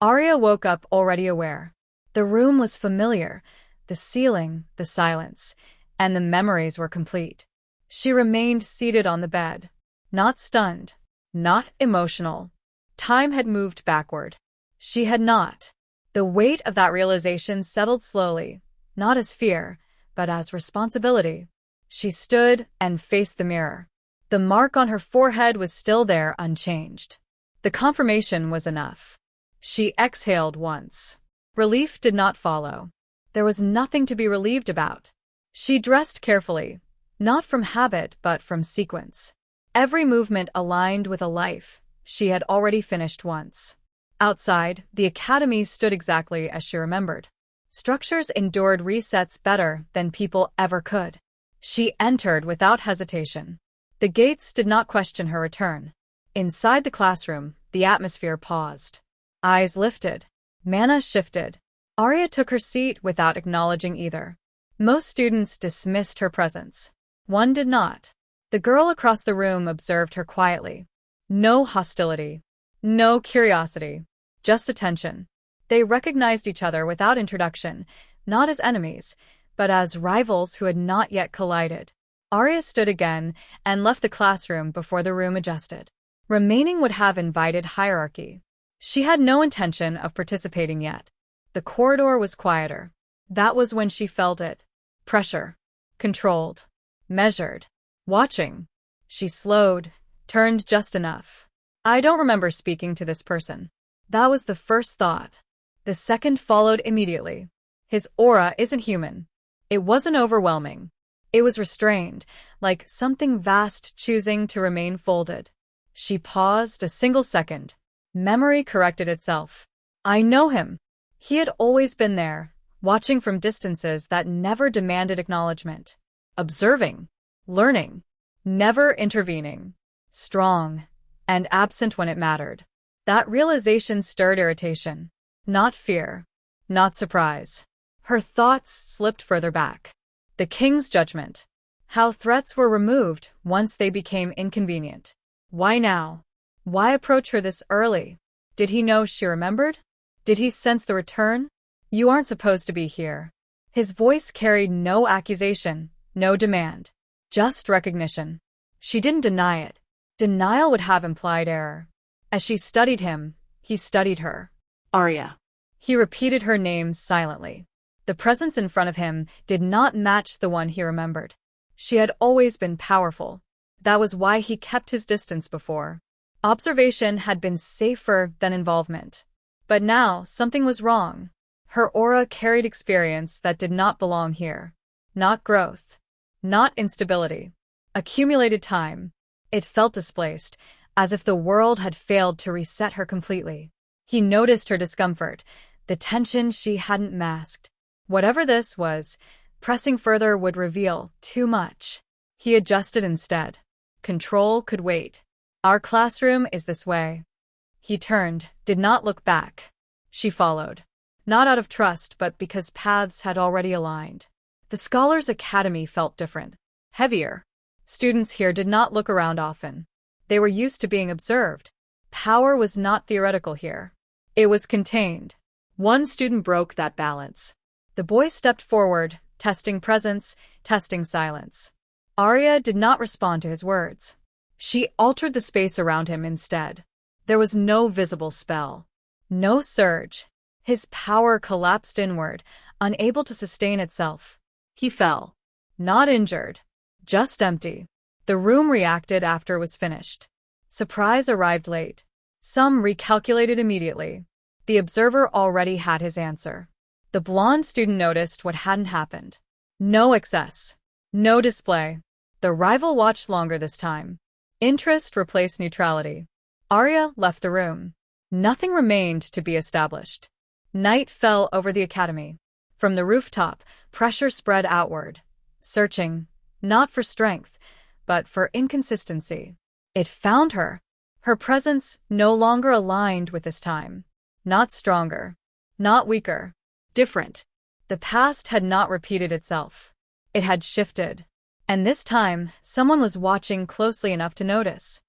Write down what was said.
Aria woke up already aware. The room was familiar, the ceiling, the silence, and the memories were complete. She remained seated on the bed. Not stunned, not emotional. Time had moved backward. She had not. The weight of that realization settled slowly, not as fear, but as responsibility. She stood and faced the mirror. The mark on her forehead was still there, unchanged. The confirmation was enough. She exhaled once. Relief did not follow. There was nothing to be relieved about. She dressed carefully, not from habit but from sequence. Every movement aligned with a life she had already finished once. Outside, the academy stood exactly as she remembered. Structures endured resets better than people ever could. She entered without hesitation. The gates did not question her return. Inside the classroom, the atmosphere paused. Eyes lifted. Mana shifted. Aria took her seat without acknowledging either. Most students dismissed her presence. One did not. The girl across the room observed her quietly. No hostility. No curiosity. Just attention. They recognized each other without introduction, not as enemies, but as rivals who had not yet collided. Aria stood again and left the classroom before the room adjusted. Remaining would have invited hierarchy. She had no intention of participating yet. The corridor was quieter. That was when she felt it. Pressure. Controlled. Measured. Watching. She slowed, turned just enough. I don't remember speaking to this person. That was the first thought. The second followed immediately. His aura isn't human. It wasn't overwhelming. It was restrained, like something vast choosing to remain folded. She paused a single second. Memory corrected itself. I know him. He had always been there, watching from distances that never demanded acknowledgement. Observing. Learning. Never intervening. Strong. And absent when it mattered. That realization stirred irritation. Not fear. Not surprise. Her thoughts slipped further back. The king's judgment. How threats were removed once they became inconvenient. Why now? Why approach her this early? Did he know she remembered? Did he sense the return? You aren't supposed to be here. His voice carried no accusation, no demand. Just recognition. She didn't deny it. Denial would have implied error. As she studied him, he studied her. Aria. He repeated her name silently. The presence in front of him did not match the one he remembered. She had always been powerful. That was why he kept his distance before. Observation had been safer than involvement. But now, something was wrong. Her aura carried experience that did not belong here. Not growth. Not instability. Accumulated time. It felt displaced, as if the world had failed to reset her completely. He noticed her discomfort, the tension she hadn't masked. Whatever this was, pressing further would reveal too much. He adjusted instead. Control could wait. Our classroom is this way. He turned, did not look back. She followed. Not out of trust, but because paths had already aligned. The Scholars' Academy felt different. Heavier. Students here did not look around often. They were used to being observed. Power was not theoretical here. It was contained. One student broke that balance. The boy stepped forward, testing presence, testing silence. Aria did not respond to his words. She altered the space around him instead. There was no visible spell. No surge. His power collapsed inward, unable to sustain itself. He fell. Not injured. Just empty. The room reacted after it was finished. Surprise arrived late. Some recalculated immediately. The observer already had his answer. The blonde student noticed what hadn't happened. No excess. No display. The rival watched longer this time. Interest replaced neutrality. Aria left the room. Nothing remained to be established. Night fell over the academy. From the rooftop, pressure spread outward. Searching, not for strength, but for inconsistency. It found her. Her presence no longer aligned with this time. Not stronger. Not weaker. Different. The past had not repeated itself. It had shifted. And this time, someone was watching closely enough to notice.